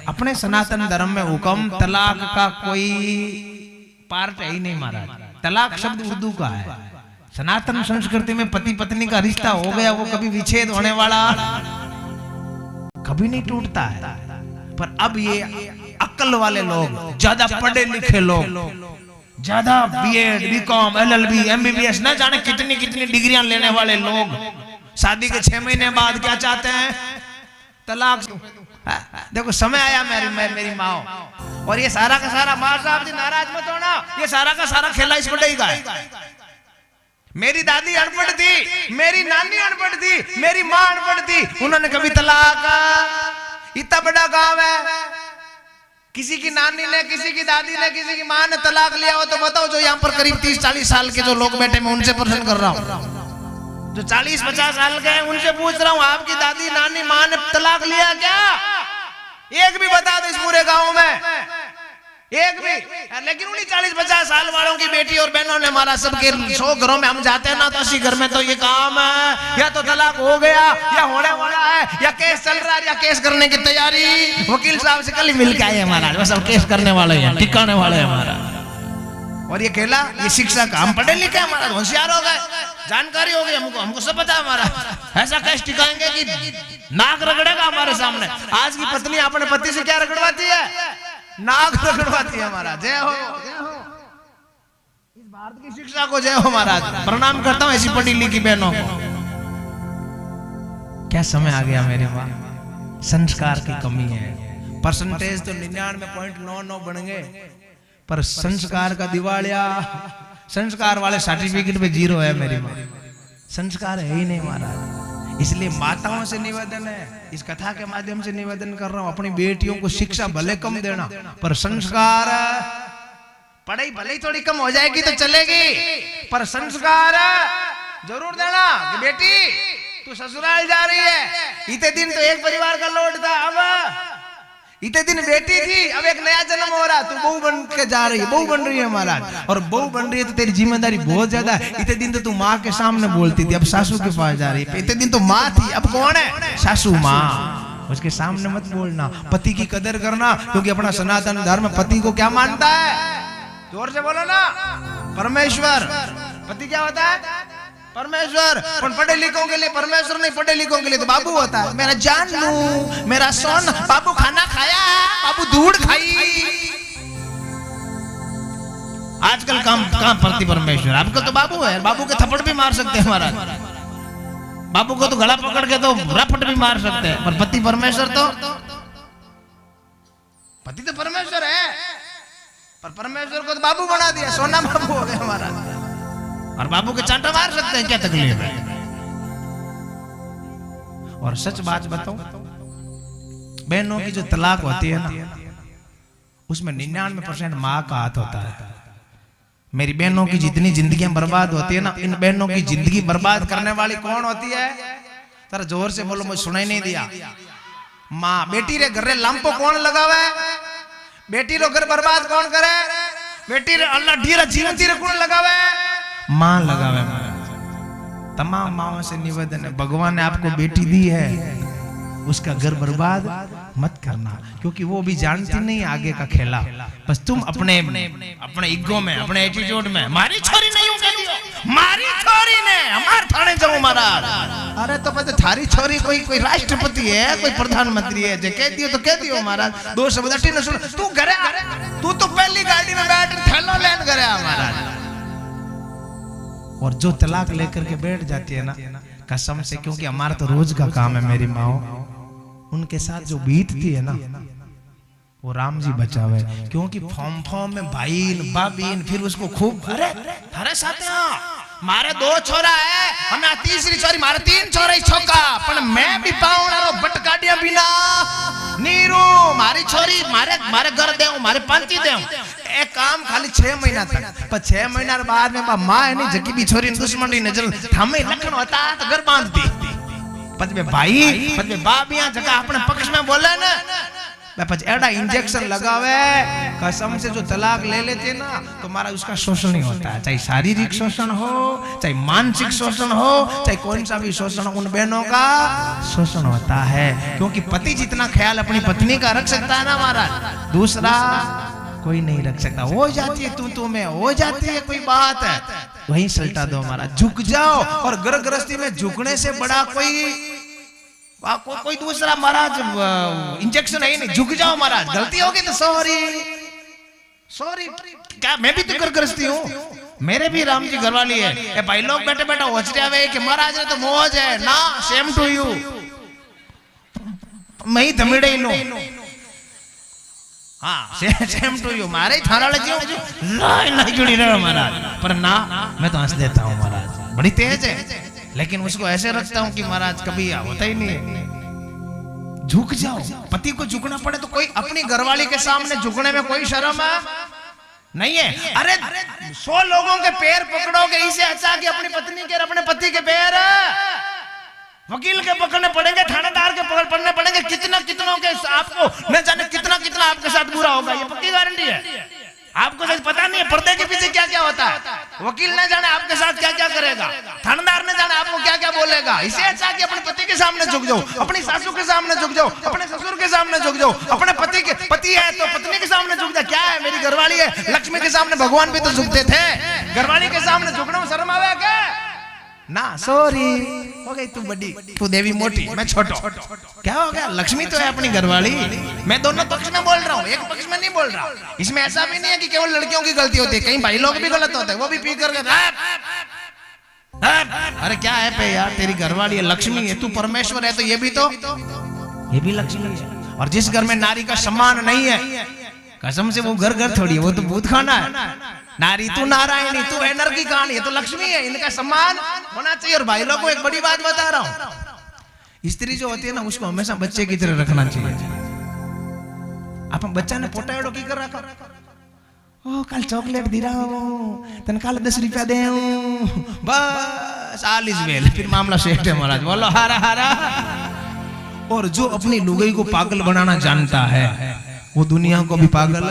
अपने सनातन धर्म में हुक्म तलाक का कोई पार्ट है ही नहीं महाराज। तलाक शब्द उर्दू का है। सनातन संस्कृति में पति पत्नी का रिश्ता हो गया, वो कभी विच्छेद होने वाला कभी नहीं टूटता है। पर अब ये अक्ल वाले लोग, ज्यादा पढ़े लिखे लोग, ज्यादा बीएड, बीकॉम, एलएलबी, एमबीबीएस, न जाने कितनी कितनी डिग्रियां लेने वाले लोग शादी के 6 महीने बाद क्या चाहते हैं? तलाक। देखो समय आया मेरी माँ, और ये सारा का सारा, माँ साहब जी नाराज मत होना, ये सारा का सारा खेला इस पढ़ाई का है। मेरी दादी अनपढ़ थी, मेरी नानी अनपढ़ थी, मेरी माँ अनपढ़ थी, उन्होंने कभी तलाक, इतना बड़ा गांव है, किसी की नानी ने, किसी की दादी ने, किसी की माँ ने तलाक लिया हो तो बताओ। जो यहाँ पर करीब 30-40 साल के जो लोग बैठे, मैं उनसे प्रश्न कर रहा हूँ, जो 40-50 साल के हैं उनसे पूछ रहा हूँ, आपकी दादी नानी माँ ने तलाक लिया क्या? एक भी बता दो इस पूरे गांव में, एक भी। लेकिन उन्हीं 40-50 साल वालों की बेटी और बहनों ने हमारा सबके 100 घरों में हम जाते हैं ना, तो 80 घर में तो ये काम है, या तो तलाक हो गया या होने वाला है, या केस चल रहा है, या केस करने की तैयारी। वकील साहब से कल ही मिल के आए हमारा, बस अब केस करने वाले हैं, टिकाने वाले हैं हमारा। और ये खेला, ये शिक्षा का, हम पढ़े लिखे, हमारा होशियार हो गए, जानकारी हो गई हमको सब पता है हमारा। ऐसा केस टिकाएंगे कि नाक रगड़ेगा हमारे सामने। आज की पत्नी अपने पति से क्या रगड़वाती है? नाक रगड़वाती है महाराज। जय हो, जय हो इस भारत की शिक्षा को, जय हो महाराज। प्रणाम करता हूँ ऐसी पढ़ी लिखी बहनों को। क्या समय आ गया मेरे माँ, संस्कार की कमी है। परसेंटेज तो 99.99 बन गए, पर संस्कार का दिवालिया, संस्कार वाले सर्टिफिकेट पे 0 है मेरी माँ। संस्कार है ही नहीं महाराज। इसलिए माताओं से निवेदन है, इस कथा के माध्यम से निवेदन कर रहा हूं, अपनी बेटियों को शिक्षा भले कम देना, पर संस्कार, पढ़ाई भले ही थोड़ी कम हो जाएगी तो चलेगी, पर संस्कार जरूर देना। कि बेटी तू ससुराल जा रही है, इतने दिन तो एक परिवार का लोड था, अब इतने दिन बेटी थी, अब एक नया जन्म हो रहा, तू बहू बन के जा रही है, बहू बन रही है महाराज। और बहू बन रही है तो तेरी जिम्मेदारी बहुत ज्यादा है। इतने दिन तो तू माँ के सामने बोलती थी, अब सासू के पास जा रही है। इतने दिन तो माँ थी, अब कौन है? सासू माँ। उसके सामने मत बोलना, पति की कदर करना, क्योंकि अपना सनातन धर्म पति को क्या मानता है? जोर से बोलो ना, परमेश्वर। पति क्या होता है? परमेश्वर। पर पढ़े लिखों के लिए परमेश्वर नहीं, पढ़े लिखों के लिए तो बाबू होता है। मेरा जानू, मेरा सोन, बाबू खाना खाया, बाबू दूध खाई। आजकल कहाँ पढ़ती परमेश्वर, आजकल तो बाबू है, बाबू के थप्पड़ भी मार सकते हैं महाराज, बाबू को तो गला पकड़ के तो रफट भी मार सकते हैं, पर पति परमेश्वर तो, पति तो परमेश्वर है, पर परमेश्वर को तो बाबू बना दिया, सोना बाबू हो गया हमारा। और बाबू के चांटा मार सकते हैं, क्या तकलीफ है? और सच बात बताऊं, बहनों की जो तलाक होती है ना, उसमें 99% माँ का हाथ होता है। मेरी बहनों की जितनी जिंदगियां बर्बाद होती है ना, इन बहनों की जिंदगी बर्बाद करने वाली कौन होती है? जरा जोर से बोलो, मुझे सुनाई नहीं दिया। माँ। बेटी रे घर रे लंपो कौन लगावे? बेटी रो घर बर्बाद कौन करे? बेटी रे अल्लाह ढीरा जीवन तीरे कौन लगावे? माँ लगावे। तमाम माओं से निवेदन है, भगवान ने आपको बेटी दी है, उसका घर बर्बाद मत करना, क्योंकि वो भी जानती नहीं आगे का खेला। बस तुम अपने ईगो में, अपने एटीट्यूड में, मारी छोरी नहीं हूं कहती हो, मारी छोरी ने हमार थाने जाऊं महाराज। अरे तो पता थारी छोरी कोई राष्ट्रपति है, कोई प्रधानमंत्री है, जो कहती हो तो कहती हो महाराज। 2 शब्द अटी न सुन, तू घरे, तू तो पहली गाड़ी में बैठ थैला लेन गया महाराज। और जो तलाक लेकर के बैठ जाती है ना, कसम से, क्योंकि हमारा तो रोज का काम है मेरी माँ, उनके साथ जो बीतती है ना, वो राम जी बचावे। क्योंकि फॉर्म में भाईन बाबीन, फिर उसको खूब अरे साथ मारे 2 छोरा है, हमें तीसरी छोरी, मारे 3 छोरा ही छोका, पर मैं भी पाऊं बटकाटिया बिना नीरू, मारी छोरी मारे घर दे, मारे पंची दे। एक काम खाली 6 महीना तक, पर 6 महीना बाद में माँ है नहीं, जकी भी छोरी दुश्मन की नजर हमें लखन होता तो घर बांध दी। पद में भाई, पद में बाप, यहाँ जगह अपने पक्ष में बोले ना, एडा इंजेक्शन लगावे कसम से जो तलाक ले लेते ना तो मारा उसका शोषण ही होता है, चाहे शारीरिक शोषण हो चाहे मानसिक शोषण हो चाहे कौन सा भी शोषण, उन बहनों का शोषण होता है। क्योंकि पति जितना ख्याल अपनी पत्नी का रख सकता है ना महाराज, दूसरा कोई नहीं रख सकता। हो जाती है तू में, हो जाती है कोई बात है वहीं सल्टा दो महाराज, झुक जाओ। और घर गृहस्थी में झुकने से बड़ा कोई दूसरा महाराज इंजेक्शन है ही नहीं। झुक जाओ महाराज, गलती होगी तो सॉरी। क्या मैं भी तो घर गृहस्थी हूँ, मेरे भी राम जी घरवाली है। ए भाई लोग बैठे बैठे होचरे आवे कि महाराज ने तो मौज है ना, सेम टू यू, मैं ही धमिड़े लो। हाँ सेम टू यू, मारे थारा नहीं जुड़ी रहे महाराज, पर ना मैं तो हंस देता हूँ महाराज, बड़ी तेज है लेकिन उसको ऐसे रखता हूँ कि महाराज कभी होता ही नहीं है। झुक जाओ, पति को झुकना पड़े तो कोई अपनी घरवाली के सामने झुकने में कोई शर्म नहीं है। अरे 100 लोगों के पैर पकड़ोगे, इसे अच्छा कि अपनी पत्नी के अपने पति के पैर वकील के पकड़ने पड़ेंगे, थानेदार के पकड़ने पड़ेंगे, कितनों के आपको न जाने कितना आपके साथ बुरा होगा, ये पक्की गारंटी है। आपको सच पता नहीं है पर्दे के पीछे क्या क्या होता है, वकील न जाने आपके साथ क्या क्या करेगा, थानेदार न जाने आपको क्या क्या बोलेगा। इसे अच्छा कि अपने पति के सामने झुक जाओ, अपनी सासू के सामने झुक जाओ, अपने ससुर के सामने झुक जाओ, अपने पति है तो पत्नी के सामने झुक जाओ। क्या है, मेरी घरवाली है, लक्ष्मी के सामने भगवान भी तो झुकते थे, घरवाली के सामने झुकने में शर्म आवे क्या ना। सॉरी हो गई, तू बड़ी, तू देवी मोटी, मैं छोटो, क्या हो गया, लक्ष्मी तो है अपनी घरवाली। मैं दोनों पक्ष में बोल रहा हूँ, एक पक्ष में नहीं बोल रहा। इसमें ऐसा भी नहीं है कि केवल लड़कियों की गलती होती है, कहीं भाई लोग भी गलत होते हैं, वो भी पी करके अरे क्या है पे यार, तेरी घरवाली है, लक्ष्मी है, तू परमेश्वर है तो ये भी लक्ष्मी है। और जिस घर में नारी का सम्मान नहीं है, कसम से वो घर थोड़ी है, वो तो भूत खाना है। नारी तू नारायणी, तू एनर्जी कहानी है, तो लक्ष्मी है, इनका सम्मान होना चाहिए। और भाई लोगों को एक बड़ी बात बता रहा हूँ, स्त्री जो होती है ना उसको हमेशा बच्चे की तरह रखना चाहिए। आप बच्चा ने पोटाड़ो की कर रखा, ओ कल चॉकलेट दी रहा हूँ, तन कल 10 रुपया दे, बस आलिस बेल, फिर मामला सेट है महाराज, बोलो हारा हारा। और जो अपनी लुगाई को पागल बनाना जानता है वो दुनिया को भी पागल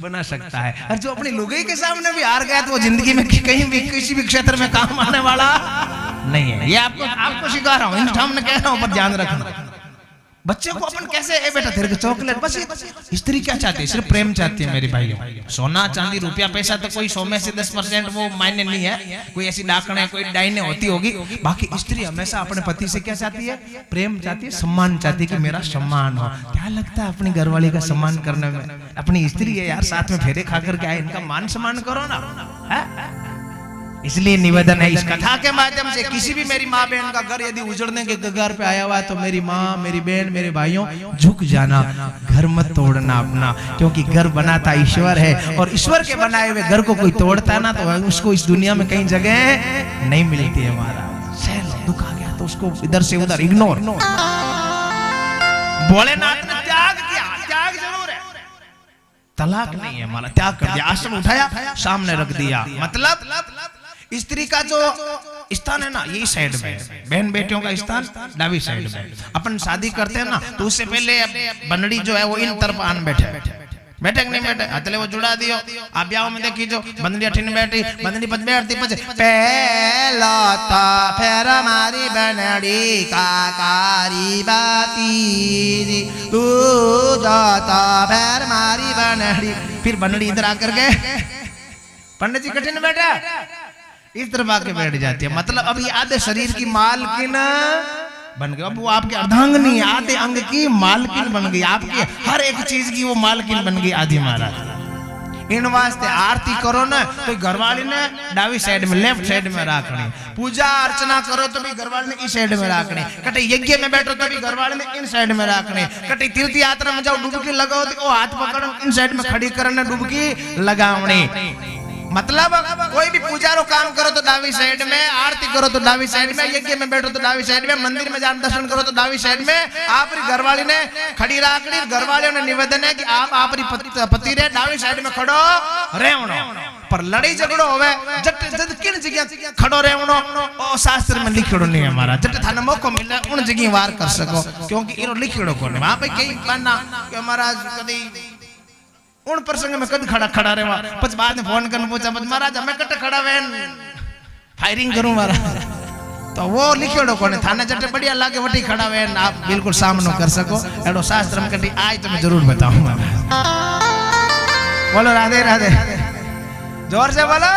बना सकता है। और जो अपनी लुगाई के सामने भी हार गया तो वो जिंदगी में कहीं भी किसी भी क्षेत्र में काम आने वाला नहीं है। ये आपको सिखा रहा हूँ, इन सामने कह रहा हूँ, पर ध्यान रखना। बच्चे को अपन कैसे, ए बेटा तेरे को चॉकलेट, बस स्त्री क्या चाहती है, सिर्फ प्रेम चाहती है मेरी भाइयों। सोना चांदी रुपया पैसा तो कोई 100 में से 10% वो मायने नहीं है, कोई ऐसी डाकने कोई डाइने होती होगी। बाकी स्त्री हमेशा अपने पति से क्या चाहती है, प्रेम चाहती है, सम्मान चाहती है कि मेरा सम्मान हो। क्या लगता है अपनी घरवाली का सम्मान करने में, अपनी स्त्री है यार, साथ में फेरे खा करके आए, इनका मान सम्मान करो ना है? इसलिए निवेदन है इस कथा के माध्यम से, किसी भी मेरी माँ बहन का घर यदि उजड़ने के कगार पे आया हुआ है तो मेरी माँ, मेरी बहन, मेरे भाइयों, झुक जाना, घर मत तोड़ना अपना, क्योंकि घर बनाता ईश्वर है। और ईश्वर के बनाए हुए घर को कोई तोड़ता ना तो उसको इस दुनिया में कहीं जगह नहीं मिलती है। हमारा दुख आ गया तो उसको इधर से उधर इग्नोर। भोलेनाथ ने त्याग किया, त्याग जरूर है, तलाक नहीं है, हमारा त्याग कर दिया, आश्रम उठाया सामने रख दिया। मतलब स्त्री का जो स्थान है ना ये साइड में, बहन बेटियों का स्थान डाबी साइड में। अपन शादी करते हैं ना तो उससे पहले बनड़ी जो है वो इन तरफ आन बैठे नहीं बैठे, हथले वो जुड़ा दियो। आप ब्याह में देखी जो बंदड़ी अठीन बैठी, बंदड़ी पद बैठती पछे पहला ता फेर मारी बनड़ी काकारी बाती तू जाता फेर मारी बनड़ी। फिर बनड़ी इधर आकर के पंडित जी कठिन बैठा इस तरफ आके बैठ जाती है। मतलब अब ये आधे शरीर की मालकिन बन गई, अब वो आपके अर्धांगिनी, आधे अंग की मालकिन बन गई, आपकी हर एक चीज की वो मालकिन बन गई आदि महाराज। इन वास्ते आरती करो ना तो घरवाली ने डावी साइड में, लेफ्ट साइड में राखनी। पूजा अर्चना करो तो भी घरवाली ने इस साइड में राखनी। कटे यज्ञ में बैठो तो भी घरवाली ने इन साइड में राखनी। कटे तीर्थ यात्रा में जाओ डुबकी लगाओ तो हाथ पकड़ो इन साइड में खड़ी करने डुबकी लगावनी। मतलब कोई भी पूजा रो काम करो तो डावी साइड में, आरती करो तो डावी साइड में, यज्ञ में बैठो तो डावी साइड में, मंदिर में जान दर्शन करो तो डावी साइड में। आप घरवाली ने खड़ी राखड़ी, घरवालियों ने निवेदन है कि आप आपरी पति रे डावी साइड में खड़ो रहवणो। पर लड़ाई झगड़ो होवे जट जद किन जगह खड़ो रहणो ओ शास्त्र में लिखियो नहीं है महाराज। जट थाने मौको मिले उन जगह वार कर सको क्योंकि इरो लिखियो कोने। वहां पे कई बाना कि महाराज कदी उन प्रसंग में कद खड़ा खड़ा रहवा पछ बाद में फोन करने पूछा महाराज हमें कट खड़ा वेन फायरिंग करूं महाराज। तो वो लिखियो कोने थाने जट बढ़िया लागे वटी खड़ा वेन आप बिल्कुल सामनो कर सको एडो शास्त्र में कदी आज तो मैं जरूर बताऊंगा। बोलो राधे राधे जोर से बोलो।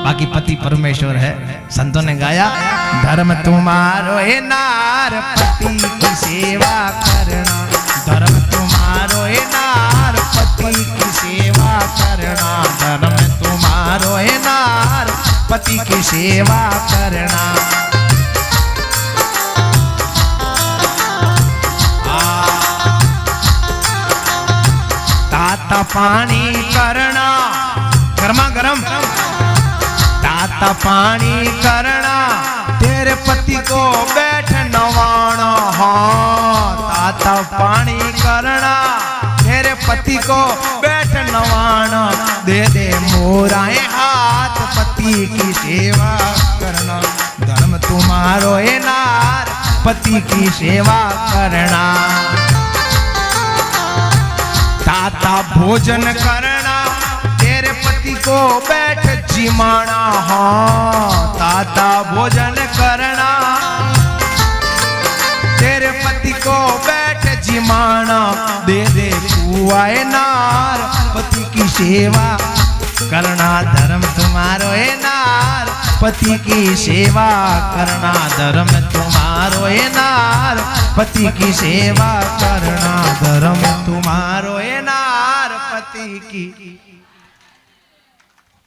बाकी पति परमेश्वर है। संतों ने गाया धर्म तुम्हारो है नार पति की सेवा करना। धर्म तुम्हारो है नार पति की सेवा करना। धर्म तुम्हारो है नार पति की सेवा करना। ताता पानी करना गर्मा गर्म ताता पानी करना तेरे पति को बैठ नवाना। हाँ ताता पानी करना तेरे पति को बैठ नवाना। दे दे मोराए हाथ पति की सेवा करना। धर्म तुम्हारो है नार पति की सेवा करना। ताता भोजन करना तेरे पति को बैठ जिमाना। हाँ ताता भोजन करना तेरे पति को बैठ जिमाना। दे दे कुआए नार पति की सेवा करना। धर्म तुम्हारो है नार पति की सेवा करना। धर्म तुम्हारो है नार पति की सेवा करना। धर्म तुम्हारो है नार पति की।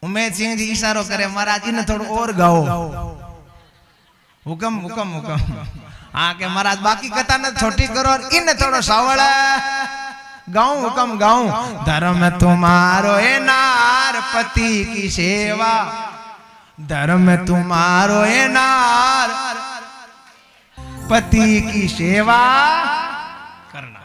उमेद सिंह जी इशारो करे महाराज इन थोड़ा और गाओ। हुक्म हुक्म हुक्म। हाँ के महाराज बाकी कथा न छोटी करो और इन थोड़ा सावड़ गाऊं हुक्म गाऊं। धर्म तुम्हारो है नार पति की सेवा। धर्म तुम्हारो है नार पति की सेवा करना।